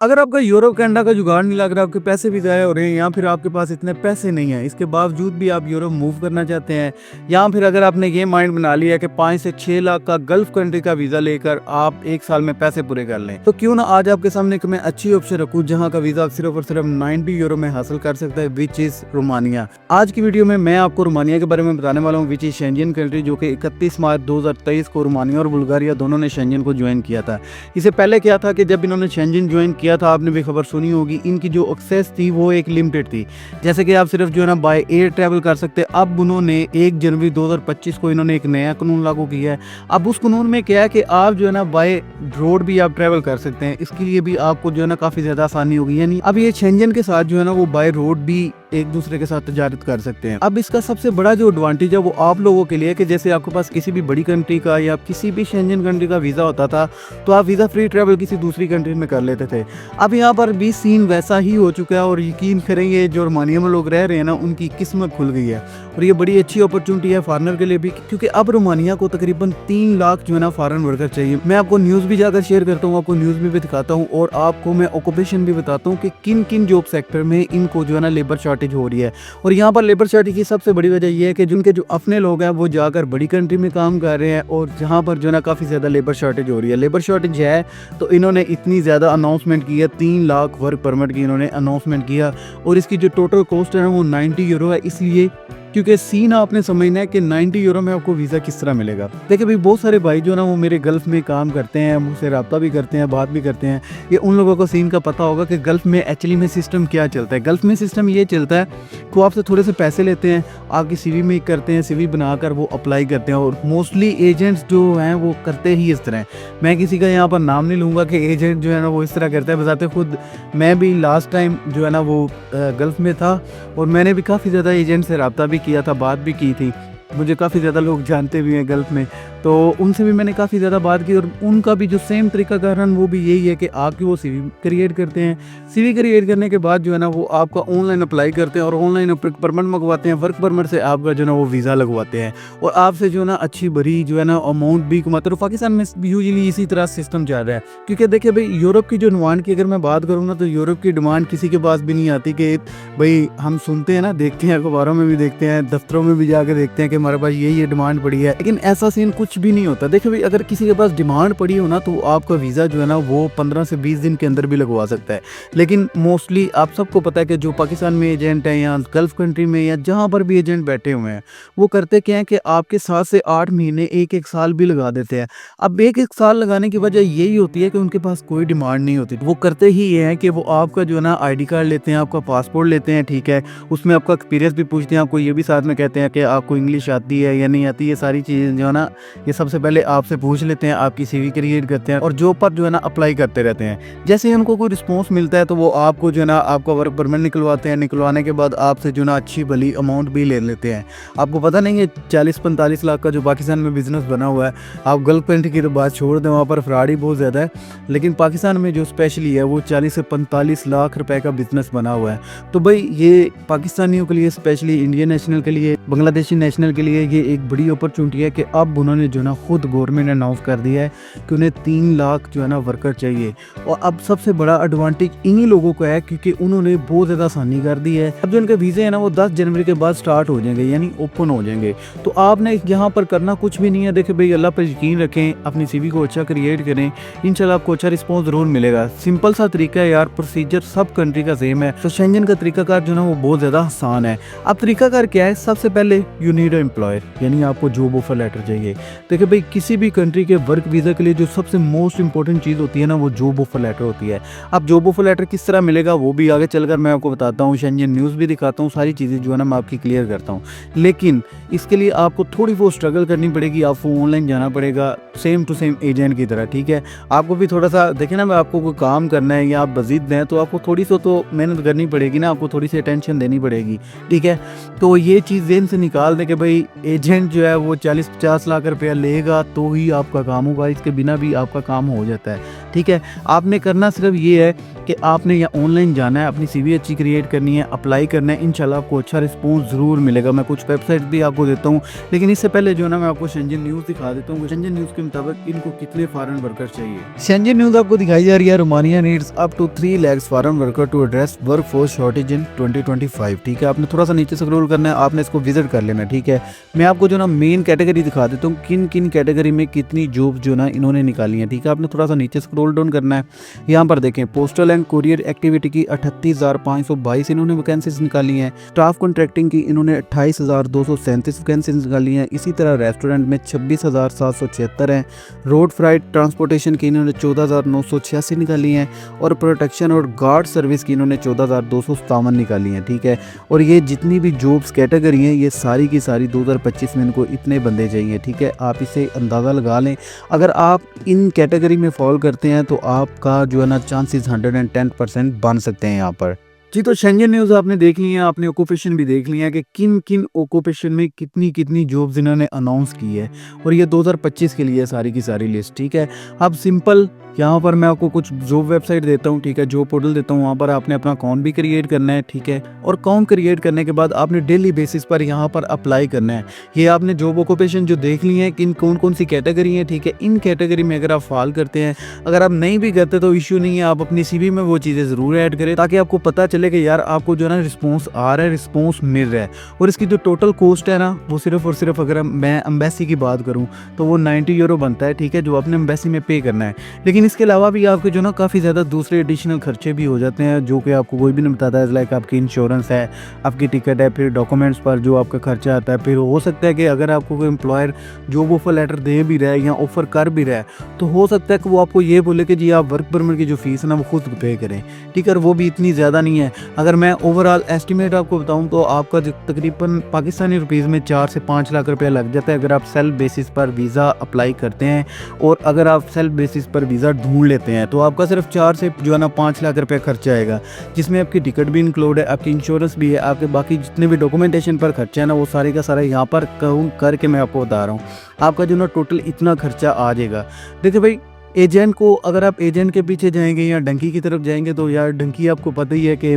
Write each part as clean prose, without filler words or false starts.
अगर आपका Europe Canada का जुगाड़ नहीं लग रहा, आपके पैसे भी ज़ाया हो रहे हैं या फिर आपके पास इतने पैसे नहीं हैं, इसके बावजूद भी आप यूरोप मूव करना चाहते हैं, या फिर अगर आपने ये माइंड बना लिया कि 5 से 6 लाख का गल्फ कंट्री का वीज़ा लेकर आप 1 साल में पैसे पूरे कर लें, तो क्यों ना आज आपके सामने एक मैं अच्छी ऑप्शन रखूँ जहाँ का वीज़ा आप सिर्फ और सिर्फ 90 यूरो में हासिल कर सकते हैं, विच इज़ रोमानिया। आज की वीडियो में मैं आपको रोमानिया के बारे में बताने वाला हूँ, विच इज़ शेंजन कंट्री, जो कि 31 मार्च 2023 को रोमानिया और बुल्गारिया दोनों ने शेंजन को ज्वाइन किया था। इससे पहले क्या था कि जब इन्होंने शेंजन ज्वाइन किया था, आपने भी खबर सुनी होगी, इनकी जो एक्सेस थी वो एक लिमिटेड थी, जैसे कि आप सिर्फ जो है ना बाय एयर ट्रैवल कर सकते। अब उन्होंने 1 जनवरी 2025 को इन्होंने एक नया कानून लागू किया है। अब उस कानून में क्या है कि आप जो है ना बाय रोड भी आप ट्रैवल कर सकते हैं। इसके लिए भी आपको जो है ना काफ़ी ज़्यादा आसानी होगी, यानी अब ये शेंजन के साथ जो है ना वो बाय रोड भी एक दूसरे के साथ तजारत कर सकते हैं। अब इसका सबसे बड़ा जो एडवांटेज है वो आप लोगों के लिए कि जैसे आपके पास किसी भी बड़ी कंट्री का या किसी भी शेंजन कंट्री का वीज़ा होता था, तो आप वीज़ा फ्री ट्रैवल किसी दूसरी कंट्री में कर लेते थे। अब यहाँ पर भी सीन वैसा ही हो चुका है, और यकीन करेंगे जो रोमानिया में लोग रह रहे हैं ना, उनकी किस्मत खुल गई है। और ये बड़ी अच्छी अपॉर्चुनिटी है फॉरनर के लिए भी, क्योंकि अब रोमानिया को तकरीबन 3 लाख जो है ना फॉरेन वर्कर चाहिए। मैं आपको न्यूज़ भी जाकर शेयर करता हूँ, आपको न्यूज़ भी दिखाता हूँ, और आपको मैं ऑक्यूपेशन भी बताता हूँ कि किन किन जॉब सेक्टर में इनको जो है ना लेबर शॉर्टेज हो रही है। और यहाँ पर लेबर शॉर्टेज की सबसे बड़ी वजह ये है कि जिनके जो अपने लोग हैं वो जाकर बड़ी कंट्री में काम कर रहे हैं, और जहाँ पर जो है ना काफ़ी ज़्यादा लेबर शॉर्टेज हो रही है। लेबर शॉर्टेज है तो इन्होंने इतनी ज़्यादा अनाउंसमेंट की है, 3 लाख वर्क परमिट की इन्होंने अनाउंसमेंट किया, और इसकी जो टोटल कॉस्ट है वो 90 यूरो है। इसलिए क्योंकि सीन आपने समझना है कि 90 यूरो में आपको वीज़ा किस तरह मिलेगा। देखिए भाई, बहुत सारे भाई जो ना वो मेरे गल्फ़ में काम करते हैं, मुझसे रब्ता भी करते हैं, बात भी करते हैं। ये उन लोगों को सीन का पता होगा कि गल्फ़ में एक्चुअली में सिस्टम क्या चलता है। गल्फ़ में सिस्टम ये चलता है कि वो आपसे थोड़े से पैसे लेते हैं, आपकी सीवी में करते हैं, सीवी बनाकर वो अप्लाई करते हैं, और मोस्टली एजेंट्स जो हैं वो करते ही इस तरह। मैं किसी का यहाँ पर नाम नहीं लूँगा कि एजेंट जो है ना वो इस तरह करता है। बजाते खुद मैं भी लास्ट टाइम जो है ना वो गल्फ़ में था, और मैंने भी काफ़ी ज़्यादा एजेंट से रब्ता भी किया था, बात भी की थी। मुझे काफ़ी ज़्यादा लोग जानते भी हैं गल्फ़ में, तो उनसे भी मैंने काफ़ी ज़्यादा बात की, और उनका भी जो सेम तरीका कारण वो भी यही है कि आपकी वो सीवी क्रिएट करते हैं। सीवी क्रिएट करने के बाद जो है ना वो आपका ऑनलाइन अप्लाई करते हैं, और ऑनलाइन परमिट मंगवाते हैं। वर्क परमिट से आपका जो है ना वो वीज़ा लगवाते हैं, और आपसे जो है ना अच्छी भरी जो है ना अमाउंट भी कमाते हैं। तो पाकिस्तान में यूजुअली इसी तरह सिस्टम चल रहा है, क्योंकि देखिए भाई, यूरोप की जो डिमांड की अगर मैं बात करूँ ना, तो यूरोप की डिमांड किसी के पास भी नहीं आती कि भाई हम सुनते हैं ना, देखते हैं, अखबारों में भी देखते हैं, दफ्तरों में भी जाकर देखते हैं कि हमारे पास ये डिमांड पड़ी है, लेकिन ऐसा सीन कुछ भी नहीं होता। देखिए भाई, अगर किसी के पास डिमांड पड़ी हो ना, तो आपका वीज़ा जो है ना वो 15 से 20 दिन के अंदर भी लगवा सकता है। लेकिन मोस्टली आप सबको पता है कि जो पाकिस्तान में एजेंट हैं या गल्फ़ कंट्री में या जहाँ पर भी एजेंट बैठे हुए हैं, वो करते क्या है कि आपके 7 से 8 महीने, 1-1 साल भी लगा देते हैं। अब 1-1 साल लगाने की वजह यही होती है कि उनके पास कोई डिमांड नहीं होती। वो करते ही ये है कि वो आपका जो है ना आईडी कार्ड लेते हैं, आपका पासपोर्ट लेते हैं, ठीक है, उसमें आपका एक्सपीरियंस भी पूछते हैं, आपको ये भी साथ में कहते हैं कि आपको इंग्लिश आती है या नहीं आती। ये सारी चीज़ें जो है ना ये सबसे पहले आपसे पूछ लेते हैं, आपकी सीवी क्रिएट करते हैं, और जॉब पर जो है ना अप्लाई करते रहते हैं। जैसे ही उनको कोई रिस्पॉन्स मिलता है तो वो आपको जो है ना आपका वर्क परमिट निकलवाते हैं। निकलवाने के बाद आपसे जो है ना अच्छी भली अमाउंट भी ले लेते हैं। आपको पता नहीं है 40-45 लाख का जो पाकिस्तान में बिज़नेस बना हुआ है। आप गल्फ कंट्री की तो बात छोड़ दें, वहाँ पर फ्रॉड ही बहुत ज़्यादा है, लेकिन पाकिस्तान में जो स्पेशली है वो 40 से 45 लाख रुपए का बिज़नेस बना हुआ है। तो भाई ये पाकिस्तानियों के लिए, स्पेशली इंडियन नेशनल के लिए, बांग्लादेशी नेशनल के लिए ये एक बड़ी अपॉर्चुनिटी है कि अब उन्होंने जो है ना खुद गवर्नमेंट ने अनाउंस कर दिया है कि उन्हें 3 लाख जो है ना वर्कर चाहिए। और अब सबसे बड़ा एडवांटेज इन्हीं लोगों को है, क्योंकि उन्होंने बहुत ज़्यादा आसानी कर दी है। अब जो उनके वीज़े हैं ना वो 10 जनवरी के बाद स्टार्ट हो जाएंगे, यानी ओपन हो जाएंगे। तो आपने यहाँ पर करना कुछ भी नहीं है। देखिए भाई, अल्लाह पर यकीन रखें, अपनी सीवी को अच्छा क्रिएट करें, इंशाल्लाह आपको अच्छा रिस्पॉन्स ज़रूर मिलेगा। सिंपल सा तरीका है यार, प्रोसीजर सब कंट्री का सेम है। तो शेंजन का तरीकाकार जो है ना वो बहुत ज़्यादा आसान है। अब तरीकाकार क्या है? सबसे पहले यू नीड अ एम्प्लॉयर, यानी आपको जॉब ऑफर लेटर चाहिए। देखिए भाई, किसी भी कंट्री के वर्क वीज़ा के लिए जो सबसे मोस्ट इंपॉर्टेंट चीज़ होती है ना वो जॉब ऑफर लेटर होती है। अब जॉब ऑफर लेटर किस तरह मिलेगा वो भी आगे चलकर मैं आपको बताता हूँ, शेंजन न्यूज़ भी दिखाता हूँ, सारी चीज़ें जो है ना मैं आपकी क्लियर करता हूँ। लेकिन इसके लिए आपको थोड़ी बहुत स्ट्रगल करनी पड़ेगी, आपको ऑनलाइन जाना पड़ेगा सेम टू सेम एजेंट की तरह, ठीक है। आपको भी थोड़ा सा देखिए ना, आपको कोई काम करना है या आप बजीद हैं तो आपको थोड़ी सी तो मेहनत करनी पड़ेगी ना, आपको थोड़ी सी अटेंशन देनी पड़ेगी, ठीक है। तो ये चीज़ ज़हन से निकाल दें कि भाई एजेंट जो है वो 40-50 लाख रुपया लेगा तो ही आपका काम होगा, इसके बिना भी आपका काम हो जाता है, ठीक है। आपने करना सिर्फ ये है कि आपने या ऑनलाइन जाना है, अपनी सीवी अच्छी क्रिएट करनी है, अप्लाई करना है, इंशाल्लाह आपको अच्छा रिस्पॉन्स ज़रूर मिलेगा। मैं कुछ वेबसाइट भी आपको देता हूँ, लेकिन इससे पहले जो है ना मैं आपको शेंजन न्यूज़ दिखा देता हूँ। शेंजन न्यूज़ के मुताबिक इनको कितने फॉरेन वर्कर चाहिए। शेंजन न्यूज़ आपको दिखाई जा रही है, Romania needs up to 3 lakh foreign worker to address workforce shortage in 2025। ठीक है, आपने थोड़ा सा नीचे स्क्रॉल करना है, आपने इसको विजिट कर लेना है। ठीक है, मैं आपको जो ना मेन कैटेगरी दिखा देता हूँ, किन किन कैटेगरी में कितनी जॉब जो ना इन्होंने निकाली है। ठीक है, आपने थोड़ा सा नीचे स्क्रॉल डाउन करना है। यहाँ पर देखें, पोस्टल एंड कुरियर एक्टिविटी की 38,522 इन्होंने वैकेंसीज निकाली हैं। स्टाफ कॉन्ट्रैक्टिंग की इन्होंने 28,237 वैकेंसीज निकाली हैं। इसी तरह रेस्टोरेंट में 26,776 हैं। रोड फ्राइट ट्रांसपोर्टेशन की इन्होंने 14,986 निकाली हैं और प्रोटेक्शन और गार्ड सर्विस की इन्होंने 14,257 निकाली हैं। ठीक है, और ये जितनी भी जॉब्स कैटेगरी हैं ये सारी की सारी 2025 में इनको इतने बंदे चाहिए। ठीक है, आप इसे अंदाज़ा लगा लें, अगर आप इन कैटेगरी में फॉल करते हैं तो आपका जो है ना चांसेस 110% बन सकते हैं यहाँ पर। जी, तो शेंजन न्यूज़ आपने देख ली है, आपने ऑक्यूपेशन भी देख लिया है कि किन किन ऑक्यूपेशन में कितनी कितनी जॉब्स इन्होंने अनाउंस की है, और ये 2025 के लिए सारी की सारी लिस्ट। ठीक है, अब सिंपल यहाँ पर मैं आपको कुछ जॉब वेबसाइट देता हूँ। ठीक है, जॉब पोर्टल देता हूँ, वहाँ पर आपने अपना अकाउंट भी क्रिएट करना है। ठीक है, और अकाउंट क्रिएट करने के बाद आपने डेली बेसिस पर यहाँ पर अप्लाई करना है। ये आपने जॉब ऑक्यूपेशन जो देख ली है, किन कौन कौन सी कैटेगरी है। ठीक है, इन कैटेगरी में अगर आप फॉल करते हैं, अगर आप नहीं भी करते तो इश्यू नहीं है, आप अपनी सीवी में वो चीज़ें ज़रूर ऐड करें ताकि आपको पता चले कि यार आपको जो है ना रिस्पॉन्स आ रहा है, रिस्पॉन्स मिल रहा है। और इसकी जो टोटल कॉस्ट है ना, वो सिर्फ और सिर्फ अगर मैं एम्बेसी की बात करूँ तो वो 90 यूरो बनता है। ठीक है, जो आपने एम्बेसी में पे करना है। लेकिन इसके अलावा भी आपके जो ना काफ़ी ज़्यादा दूसरे एडिशनल खर्चे भी हो जाते हैं जो कि आपको कोई भी नहीं बताता है। लाइक आपकी इंश्योरेंस है, आपकी टिकट है, फिर डॉक्यूमेंट्स पर जो आपका खर्चा आता है। फिर हो सकता है कि अगर आपको कोई एम्प्लॉयर जॉब ऑफर लेटर दे भी रहा है या ऑफ़र कर भी रहा है तो हो सकता है कि वो आपको ये बोले कि जी आप वर्क परमिट की जो फ़ीस है ना वो खुद पे करें। ठीक है, वो भी इतनी ज़्यादा नहीं है। अगर मैं ओवरऑल एस्टिमेट आपको बताऊँ तो आपका तकरीबन पाकिस्तानी रुपीज़ में 4 से 5 लाख रुपया लग जाता है अगर आप सेल्फ बेसिस पर वीज़ा अप्लाई करते हैं। और अगर आप सेल्फ बेसिस पर वीज़ा ढूंढ लेते हैं तो आपका सिर्फ 4 से जो है ना 5 लाख रुपया खर्चा आएगा, जिसमें आपकी टिकट भी इंक्लूड है, आपकी इंश्योरेंस भी है, आपके बाकी जितने भी डॉक्यूमेंटेशन पर खर्चा है ना वो सारे का सारा यहाँ पर काउंट करके मैं आपको बता रहा हूँ। आपका जो ना टोटल इतना खर्चा आ जाएगा। देखिए भाई, एजेंट को अगर आप एजेंट के पीछे जाएंगे या डंकी की तरफ जाएंगे तो यार डंकी आपको पता ही है कि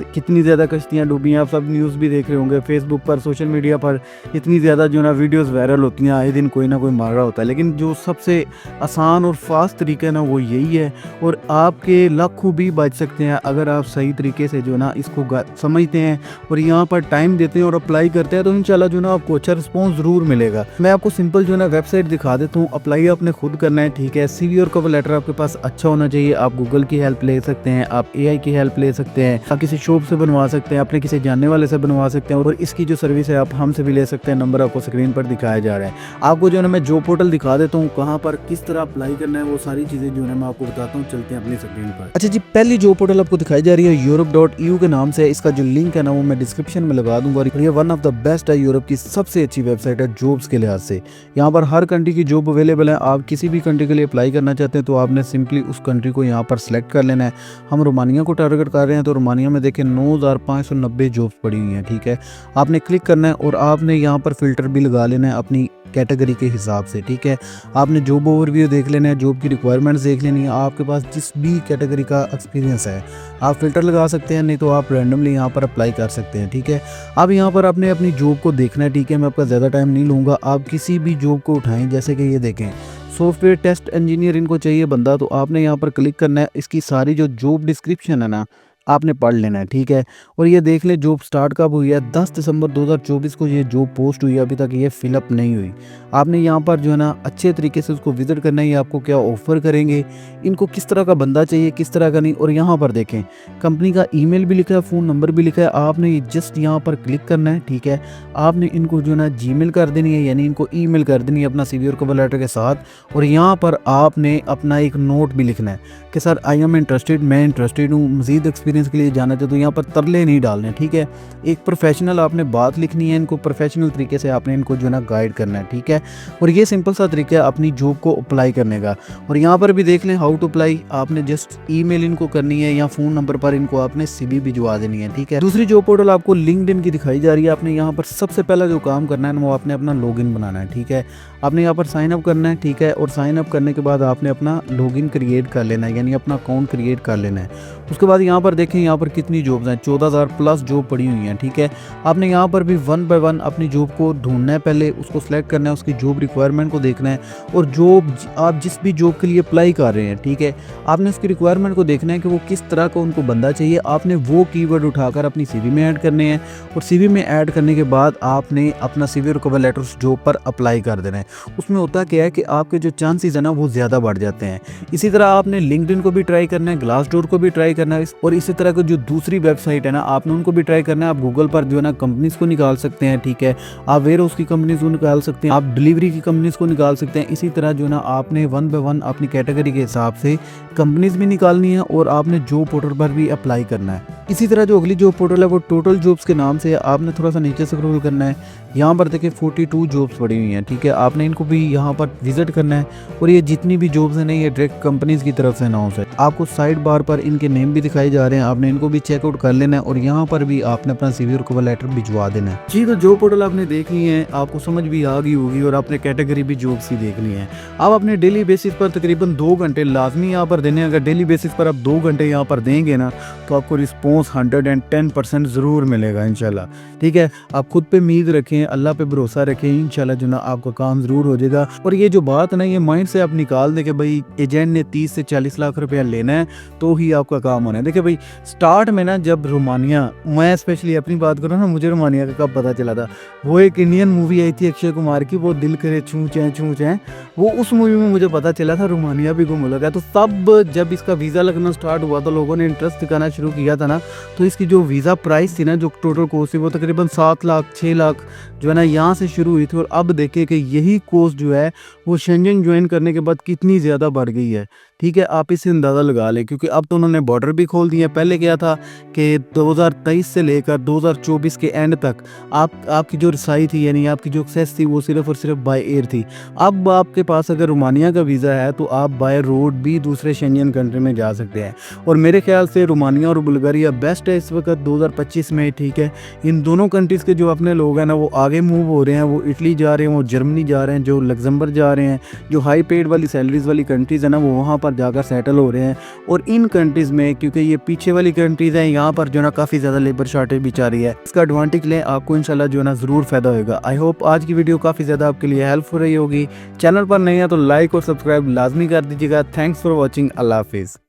कितनी ज़्यादा कश्तियाँ डूबी हैं। आप सब न्यूज़ भी देख रहे होंगे, फेसबुक पर, सोशल मीडिया पर इतनी ज़्यादा जो ना वीडियोस वायरल होती हैं, आए दिन कोई ना कोई मार रहा होता है। लेकिन जो सबसे आसान और फास्ट तरीका है ना वो यही है, और आपके लाखों भी बच सकते हैं अगर आप सही तरीके से जो ना इसको समझते हैं और यहाँ पर टाइम देते हैं और अप्लाई करते हैं तो इंशाल्लाह जो ना आपको अच्छा रिस्पॉन्स ज़रूर मिलेगा। मैं आपको सिंपल जो ना वेबसाइट दिखा देता हूँ, अप्लाई आपने खुद करना है। ठीक है, CV और कवर लेटर आपके पास अच्छा होना चाहिए। आप गूगल की हेल्प ले सकते हैं, आप AI की हेल्प ले सकते हैं, आप किसी शॉप से बनवा सकते हैं, अपने किसी जानने वाले से बनवा सकते हैं, और इसकी जो सर्विस है आप हमसे भी ले सकते हैं। नंबर आपको स्क्रीन पर दिखाया जा रहा है। आपको जो है मैं जॉब पोर्टल दिखा देता हूँ, कहाँ पर किस तरह अप्लाई करना है वो सारी चीज़ें जो है मैं आपको बताता हूँ। चलते हैं अपनी स्क्रीन पर। अच्छा जी, पहली जॉब पोर्टल आपको दिखाई जा रही है Europe.eu के नाम से। इसका जो लिंक है ना वो मैं डिस्क्रिप्शन में लगा दूंगा। और ये वन ऑफ द बेस्ट है, यूरोप की सबसे अच्छी वेबसाइट है जॉब्स के लिहाज से। यहाँ पर हर कंट्री की जॉब अवेलेबल है। आप किसी भी कंट्री के लिए अप्लाई करना चाहते हैं तो आपने सिंपली उस कंट्री को यहाँ पर सेलेक्ट कर लेना है। हम रोमानिया को टारगेट कर रहे हैं तो रोमानिया में देखें 9,590 जॉब्स पड़ी हुई हैं। ठीक है, आपने क्लिक करना है और आपने यहाँ पर फिल्टर भी लगा लेना है अपनी कैटेगरी के हिसाब से। ठीक है, आपने जॉब ओवरव्यू देख लेना है, जॉब की रिक्वायरमेंट्स देख लेनी है। आपके पास जिस भी कैटेगरी का एक्सपीरियंस है आप फिल्टर लगा सकते हैं, नहीं तो आप रैंडमली यहाँ पर अप्लाई कर सकते हैं। ठीक है, अब यहाँ पर आपने अपनी जॉब को देखना है। ठीक है, मैं आपका ज़्यादा टाइम नहीं लूँगा। आप किसी भी जॉब को उठाएं, जैसे कि ये देखें सॉफ्टवेयर टेस्ट इंजीनियर इनको चाहिए बंदा, तो आपने यहाँ पर क्लिक करना है। इसकी सारी जो जॉब डिस्क्रिप्शन है ना आपने पढ़ लेना है। ठीक है, और ये देख ले जॉब स्टार्ट कब हुई है, 10 दिसंबर 2024 को ये जॉब पोस्ट हुई है। अभी तक ये फिलअप नहीं हुई। आपने यहाँ पर जो है ना अच्छे तरीके से उसको विजिट करना है। ये आपको क्या ऑफर करेंगे, इनको किस तरह का बंदा चाहिए, किस तरह का नहीं। और यहाँ पर देखें कंपनी का ईमेल भी लिखा है, फ़ोन नंबर भी लिखा है। आपने जस्ट यहाँ पर क्लिक करना है। ठीक है, आपने इनको जो है ना जीमेल कर देनी है, यानी इनको ईमेल कर देनी है अपना CV और कवर लेटर के साथ। और यहाँ पर आपने अपना एक नोट भी लिखना है कि सर आई एम इंटरेस्टेड, मैं इंटरेस्टेड हूँ, मज़ीद एक्सपीरियंस के लिए जाना चाहते हो। यहाँ पर तरले नहीं डालने। ठीक है, एक प्रोफेशनल आपने बात लिखनी है, इनको प्रोफेशनल तरीके से आपने इनको जो है ना गाइड करना है। ठीक है, और ये सिंपल सा तरीका है अपनी जॉब को अप्लाई करने का। और यहाँ पर भी देख लें हाउ टू अप्लाई। आपने जस्ट ईमेल इनको करनी है या फ़ोन नंबर पर इनको आपने CV भिजवा देनी है। ठीक है, दूसरी जॉब पोर्टल आपको लिंक्डइन की दिखाई जा रही है। आपने यहाँ पर सबसे पहला जो काम करना है वो आपने अपना लॉगिन बनाना है। ठीक है, आपने यहाँ पर साइन अप करना है। ठीक है, और साइन अप करने के बाद आपने अपना लॉगिन क्रिएट कर लेना है, यानी यानी अपना अकाउंट क्रिएट कर लेना है। उसके बाद यहाँ पर देखें, यहाँ पर कितनी जॉब्स हैं, 14,000 प्लस जॉब पड़ी हुई हैं। ठीक है, आपने यहाँ पर भी 1 बाय 1 अपनी जॉब को ढूंढना है, पहले उसको सिलेक्ट करना है, उसकी जॉब रिक्वायरमेंट को देखना है और जॉब आप जिस भी जॉब के लिए अप्लाई कर रहे हैं, ठीक है, आपने उसकी रिक्वायरमेंट को देखना है कि वो किस तरह का उनको बंदा चाहिए। आपने वो कीवर्ड उठाकर अपनी सीवी में ऐड करने हैं और सीवी में ऐड करने के बाद आपने अपना सीवी और कवर लेटर उस जॉब पर अप्लाई कर देना है। उसमें होता क्या है कि आपके जो चांसेस है ना वो ज़्यादा बढ़ जाते हैं। इसी तरह आपने लिंक्डइन को भी ट्राई करना है, ग्लासडोर को भी ट्राई करना है और इसी तरह की जो दूसरी वेबसाइट है ना आपने उनको भी ट्राई करना है। आप गूगल पर जो है ना कंपनीज को निकाल सकते हैं, ठीक है, आप वेयर हाउस की कंपनीज को निकाल सकते हैं, आप डिलीवरी की कंपनीज को निकाल सकते हैं। इसी तरह जो है ना आपने 1 बाय 1 अपनी कैटेगरी के हिसाब से कंपनीज भी निकालनी है और आपने जॉब पोर्टल पर भी अप्लाई करना है। इसी तरह जो अगली जॉब पोर्टल है वो टोटल जॉब्स के नाम से है। आपने थोड़ा सा नीचे स्क्रॉल करना है, यहाँ पर देखिए 42 जॉब्स पड़ी हुई हैं। ठीक है, आपने इनको भी यहाँ पर विजिट करना है और ये जितनी भी जॉब्स हैं ना ये डायरेक्ट कंपनीज की तरफ से अनाउंस है। आपको साइड बार पर इनके नेम भी दिखाई जा रहे हैं, आपने इनको भी चेकआउट कर लेना है और यहाँ पर भी आपने अपना सीवी और कवर लेटर भिजवा देना है। जी, तो जॉब पोर्टल आपने देख ली है, आपको समझ भी आ गई होगी और आपने कैटेगरी भी जॉब्स की देख ली है। आप अपने डेली बेसिस पर तकरीबन 2 घंटे लाजमी यहाँ पर देने। अगर डेली बेसिस पर आप 2 घंटे यहाँ पर देंगे ना तो आपको रिस्पॉन्स 110% ज़रूर मिलेगा इंशाल्लाह। ठीक है, आप खुद पे उम्मीद रखें, अल्लाह पे भरोसा रखें, इंशाल्लाह जो ना आपका काम ज़रूर हो जाएगा। और ये जो बात है ना ये माइंड से आप निकाल दें कि भाई एजेंट ने 30 से 40 लाख रुपया लेना है तो ही आपका काम होना है। देखिए भाई, स्टार्ट में ना जब रोमानिया, मैं स्पेशली अपनी बात करूँ ना, मुझे रोमानिया का कब पता चला था, वो एक इंडियन मूवी आई थी अक्षय कुमार की, वो दिल करे छू चैं, वो उस मूवी में मुझे पता चला था रोमानिया भी गुम लगा। तो तब जब इसका वीज़ा लगना स्टार्ट हुआ तो लोगों ने इंटरेस्ट दिखाना शुरू किया था ना, तो इसकी जो वीज़ा प्राइस थी ना, जो टोटल कॉस्ट थी वो तकरीबन 7 लाख 6 लाख जो है ना यहाँ से शुरू हुई थी। और अब देखिए कि यही कॉस्ट जो है वो शेंजन ज्वाइन करने के बाद कितनी ज़्यादा बढ़ गई है। ठीक है, आप इसे अंदाज़ा लगा लें क्योंकि अब तो उन्होंने बॉर्डर भी खोल दिए हैं। पहले क्या था कि 2023 से लेकर 2024 के एंड तक आपकी जो रसाई थी यानी आपकी जो एक्सेस थी वो सिर्फ और सिर्फ बाय एयर थी। अब आपके पास अगर रोमानिया का वीज़ा है तो आप बाय रोड भी दूसरे शेंजन कंट्री में जा सकते हैं और मेरे ख्याल से रोमानिया और बुल्गारिया बेस्ट है इस वक्त 2025 में। ठीक है, इन दोनों कंट्रीज़ के जो अपने लोग हैं ना वो आगे मूव हो रहे हैं, वो इटली जा रहे हैं, वो जर्मनी जा रहे हैं, जो लग्जमबर्ग जा रहे हैं, जो हाई पेड वाली सैलरीज वाली कंट्रीज़ है ना वो वहाँ पर जाकर सेटल हो रहे हैं। और इन कंट्रीज़ में क्योंकि ये पीछे वाली कंट्रीज़ हैं, यहाँ पर जो ना काफ़ी ज़्यादा लेबर शॉर्टेज भी जा रही है, इसका एडवांटेज लें, आपको इंशाल्लाह जो ना ज़रूर फ़ायदा होगा। आई होप आज की वीडियो काफ़ी ज़्यादा आपके लिए हेल्पफुल रही होगी। चैनल पर नहीं है तो लाइक और सब्सक्राइब लाजमी कर दीजिएगा। Thanks for watching. अल्लाह हाफिज़।